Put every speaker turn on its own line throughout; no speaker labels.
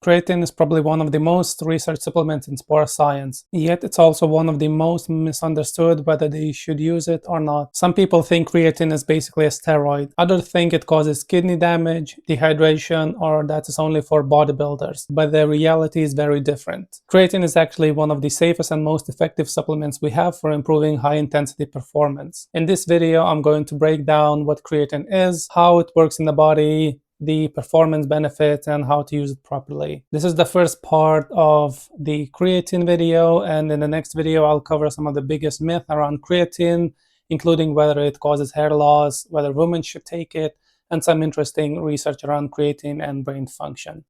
Creatine is probably one of the most researched supplements in sports science, yet it's also one of the most misunderstood whether they should use it or not. Some people think creatine is basically a steroid, others think it causes kidney damage, dehydration, or that it's only for bodybuilders, but the reality is very different. Creatine is actually one of the safest and most effective supplements we have for improving high-intensity performance. In this video, I'm going to break down what creatine is, how it works in the body, the performance benefits, and how to use it properly. This is the first part of the creatine video, and in the next video I'll cover some of the biggest myths around creatine, including whether it causes hair loss, whether women should take it, and some interesting research around creatine and brain function.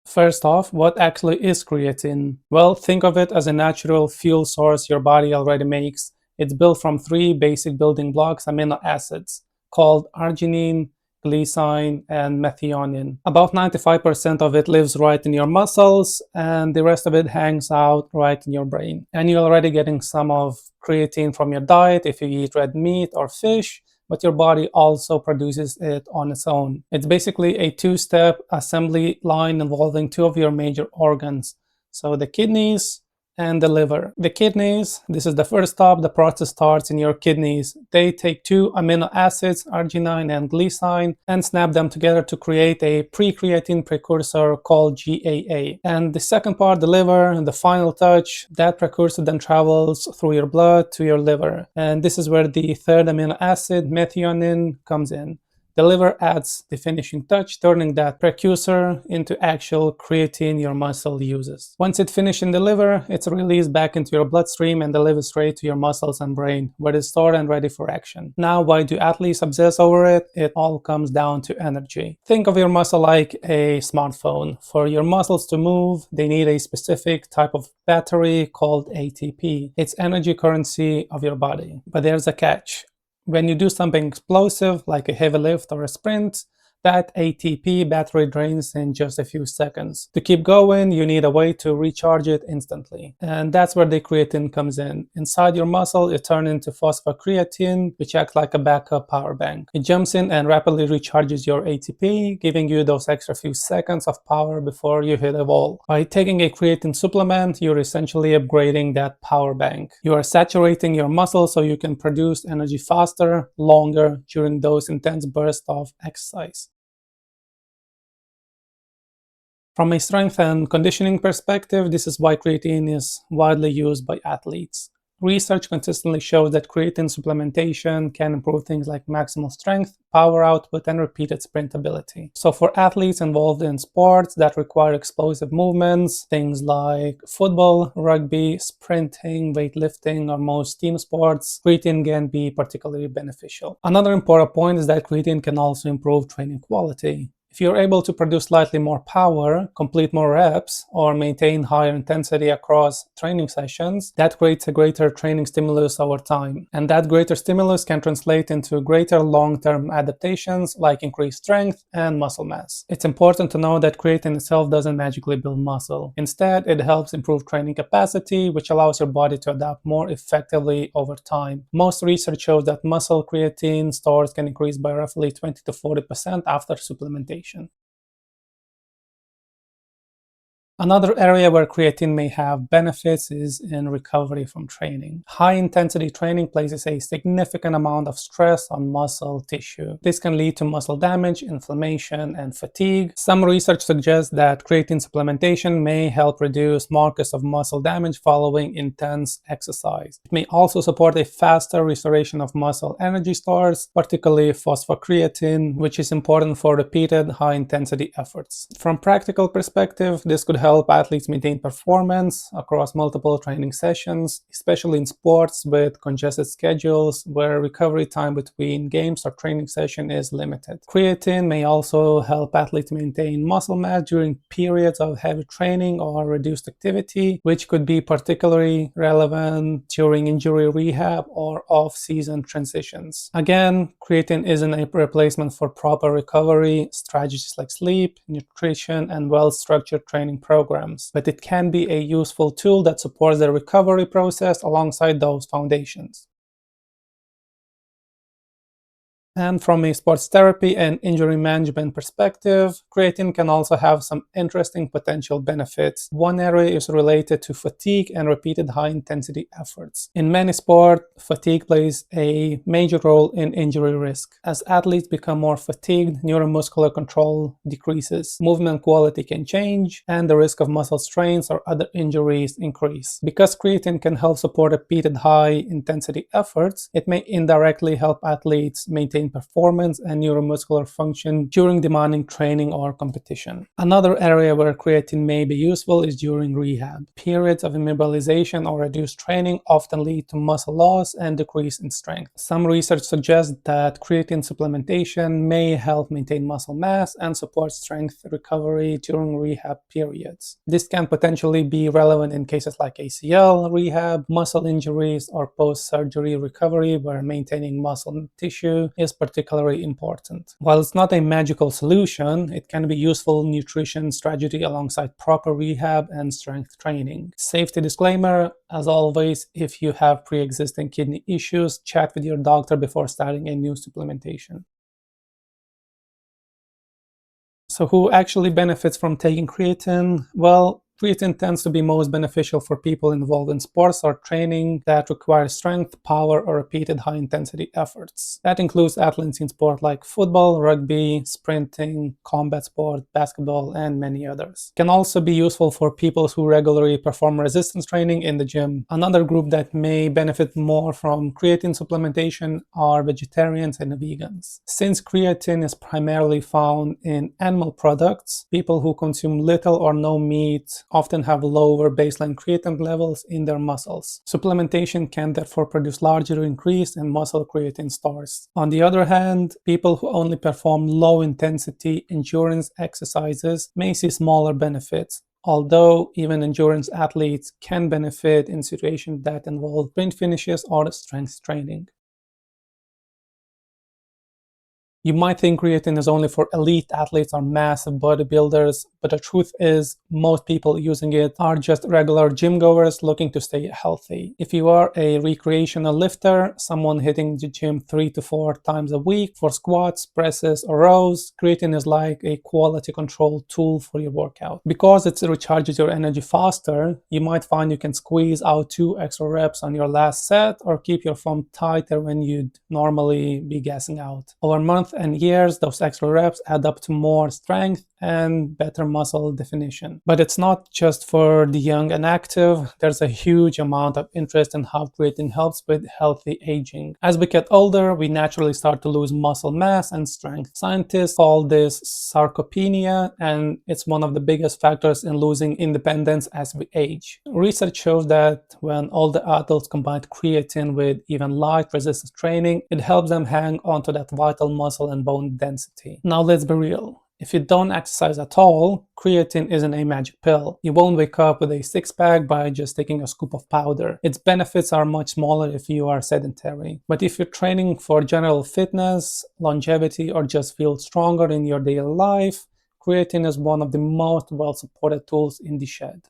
First off, what actually is creatine? Well, think of it as a natural fuel source your body already makes. It's built from three basic building blocks, amino acids, called arginine, glycine, and methionine. About 95% of it lives right in your muscles, and the rest of it hangs out right in your brain. And you're already getting some of creatine from your diet if you eat red meat or fish, but your body also produces it on its own. It's basically a two-step assembly line involving two of your major organs, so the kidneys and the liver. The kidneys, this is the first stop. The process starts in your kidneys. They take two amino acids, arginine and glycine, and snap them together to create a pre-creatine precursor called GAA. And the second part, the liver, the final touch, that precursor then travels through your blood to your liver. And this is where the third amino acid, methionine, comes in. The liver adds the finishing touch, turning that precursor into actual creatine your muscle uses. Once it finishes in the liver, it's released back into your bloodstream and delivered straight to your muscles and brain, where it's stored and ready for action. Now, why do athletes obsess over it? It all comes down to energy. Think of your muscle like a smartphone. For your muscles to move, they need a specific type of battery called ATP. It's energy currency of your body. But there's a catch. When you do something explosive, like a heavy lift or a sprint, that ATP battery drains in just a few seconds. To keep going, you need a way to recharge it instantly. And that's where the creatine comes in. Inside your muscle, it turns into phosphocreatine, which acts like a backup power bank. It jumps in and rapidly recharges your ATP, giving you those extra few seconds of power before you hit a wall. By taking a creatine supplement, you're essentially upgrading that power bank. You are saturating your muscle so you can produce energy faster, longer, during those intense bursts of exercise. From a strength and conditioning perspective, this is why creatine is widely used by athletes. Research consistently shows that creatine supplementation can improve things like maximal strength, power output, and repeated sprint ability. So for athletes involved in sports that require explosive movements, things like football, rugby, sprinting, weightlifting, or most team sports, creatine can be particularly beneficial. Another important point is that creatine can also improve training quality. If you're able to produce slightly more power, complete more reps, or maintain higher intensity across training sessions, that creates a greater training stimulus over time. And that greater stimulus can translate into greater long-term adaptations like increased strength and muscle mass. It's important to know that creatine itself doesn't magically build muscle. Instead, it helps improve training capacity, which allows your body to adapt more effectively over time. Most research shows that muscle creatine stores can increase by roughly 20 to 40% after supplementation. Another area where creatine may have benefits is in recovery from training. High-intensity training places a significant amount of stress on muscle tissue. This can lead to muscle damage, inflammation, and fatigue. Some research suggests that creatine supplementation may help reduce markers of muscle damage following intense exercise. It may also support a faster restoration of muscle energy stores, particularly phosphocreatine, which is important for repeated high-intensity efforts. From a practical perspective, this could help athletes maintain performance across multiple training sessions, especially in sports with congested schedules where recovery time between games or training session is limited. Creatine may also help athletes maintain muscle mass during periods of heavy training or reduced activity, which could be particularly relevant during injury rehab or off-season transitions. Again, creatine isn't a replacement for proper recovery strategies like sleep, nutrition, and well-structured training programs, but it can be a useful tool that supports the recovery process alongside those foundations. And from a sports therapy and injury management perspective, creatine can also have some interesting potential benefits. One area is related to fatigue and repeated high-intensity efforts. In many sports, fatigue plays a major role in injury risk. As athletes become more fatigued, neuromuscular control decreases, movement quality can change, and the risk of muscle strains or other injuries increase. Because creatine can help support repeated high-intensity efforts, it may indirectly help athletes maintain performance and neuromuscular function during demanding training or competition. Another area where creatine may be useful is during rehab. Periods of immobilization or reduced training often lead to muscle loss and decrease in strength. Some research suggests that creatine supplementation may help maintain muscle mass and support strength recovery during rehab periods. This can potentially be relevant in cases like ACL rehab, muscle injuries, or post-surgery recovery where maintaining muscle tissue is particularly important. While it's not a magical solution, it can be a useful nutrition strategy alongside proper rehab and strength training. Safety disclaimer, as always, if you have pre-existing kidney issues, chat with your doctor before starting a new supplementation. So who actually benefits from taking creatine? Well, creatine tends to be most beneficial for people involved in sports or training that require strength, power, or repeated high-intensity efforts. That includes athletes in sport like football, rugby, sprinting, combat sport, basketball, and many others. It can also be useful for people who regularly perform resistance training in the gym. Another group that may benefit more from creatine supplementation are vegetarians and vegans. Since creatine is primarily found in animal products, people who consume little or no meat often have lower baseline creatine levels in their muscles. Supplementation can therefore produce larger increase in muscle creatine stores. On the other hand, people who only perform low-intensity endurance exercises may see smaller benefits, although even endurance athletes can benefit in situations that involve sprint finishes or strength training. You might think creatine is only for elite athletes or massive bodybuilders, but the truth is most people using it are just regular gym goers looking to stay healthy. If you are a recreational lifter, someone hitting the gym 3 to 4 times a week for squats, presses, or rows, creatine is like a quality control tool for your workout. Because it recharges your energy faster, you might find you can squeeze out 2 extra reps on your last set or keep your form tighter when you'd normally be gassing out. Over months and years, those extra reps add up to more strength and better muscle definition. But it's not just for the young and active. There's a huge amount of interest in how creatine helps with healthy aging. As we get older, we naturally start to lose muscle mass and strength. Scientists call this sarcopenia, and it's one of the biggest factors in losing independence as we age. Research shows that when older adults combine creatine with even light resistance training, it helps them hang onto that vital muscle and bone density. Now let's be real. If you don't exercise at all, creatine isn't a magic pill. You won't wake up with a six-pack by just taking a scoop of powder. Its benefits are much smaller if you are sedentary. But if you're training for general fitness, longevity, or just feel stronger in your daily life, creatine is one of the most well-supported tools in the shed.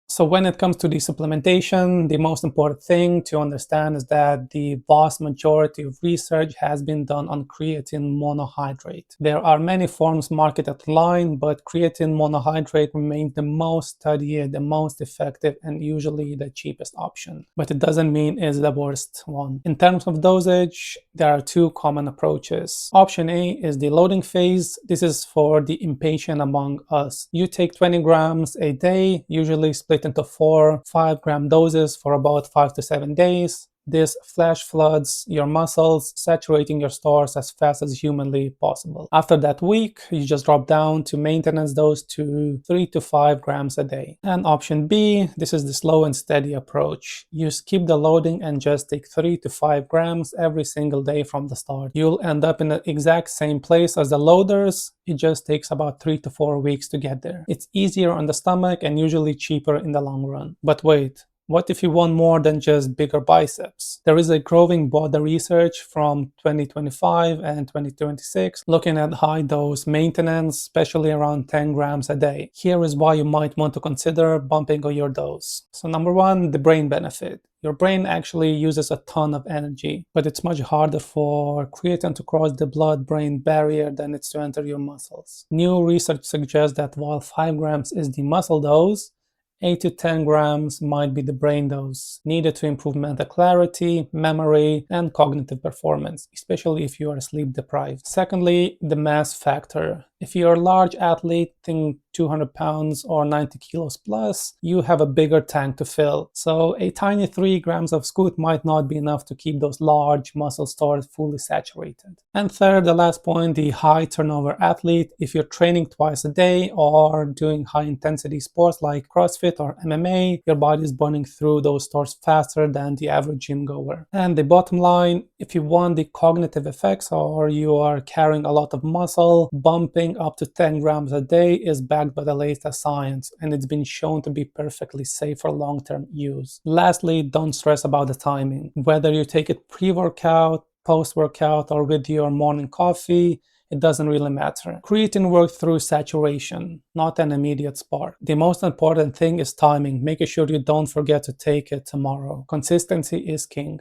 So when it comes to the supplementation, the most important thing to understand is that the vast majority of research has been done on creatine monohydrate. There are many forms marketed online, but creatine monohydrate remains the most studied, the most effective, and usually the cheapest option. But it doesn't mean it's the worst one. In terms of dosage, there are 2 common approaches. Option A is the loading phase. This is for the impatient among us. You take 20 grams a day, usually split into 4 5-gram doses for about 5 to 7 days. This flash floods your muscles, saturating your stores as fast as humanly possible. After that week, you just drop down to maintenance dose to 3 to 5 grams a day. And option B, this is the slow and steady approach. You skip the loading and just take 3 to 5 grams every single day from the start. You'll end up in the exact same place as the loaders. It just takes about 3 to 4 weeks to get there. It's easier on the stomach and usually cheaper in the long run. But wait, What if you want more than just bigger biceps? There is a growing body research from 2025 and 2026 looking at high dose maintenance, especially around 10 grams a day. Here is why you might want to consider bumping your dose. So number one, the brain benefit. Your brain actually uses a ton of energy, but it's much harder for creatine to cross the blood-brain barrier than it's to enter your muscles. New research suggests that while 5 grams is the muscle dose, 8 to 10 grams might be the brain dose needed to improve mental clarity, memory, and cognitive performance, especially if you are sleep deprived. Secondly, the mass factor. If you're a large athlete, think 200 pounds or 90 kilos plus, you have a bigger tank to fill. So a tiny 3 grams of scoot might not be enough to keep those large muscle stores fully saturated. And third, the last point, the high turnover athlete. If you're training twice a day or doing high intensity sports like CrossFit or MMA, your body is burning through those stores faster than the average gym goer. And the bottom line, if you want the cognitive effects or you are carrying a lot of muscle, bumping up to 10 grams a day is backed by the latest science, and it's been shown to be perfectly safe for long-term use. Lastly, don't stress about the timing. Whether you take it pre-workout, post-workout, or with your morning coffee, it doesn't really matter. Creatine works through saturation, not an immediate spark. The most important thing is timing, making sure you don't forget to take it tomorrow. Consistency is king.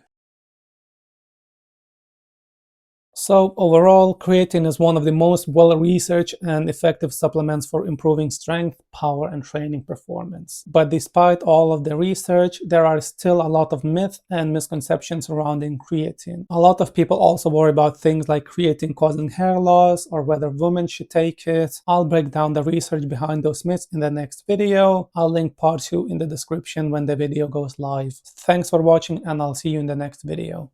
So overall, creatine is one of the most well-researched and effective supplements for improving strength, power, and training performance. But despite all of the research, there are still a lot of myths and misconceptions surrounding creatine. A lot of people also worry about things like creatine causing hair loss or whether women should take it. I'll break down the research behind those myths in the next video. I'll link part 2 in the description when the video goes live. Thanks for watching, and I'll see you in the next video.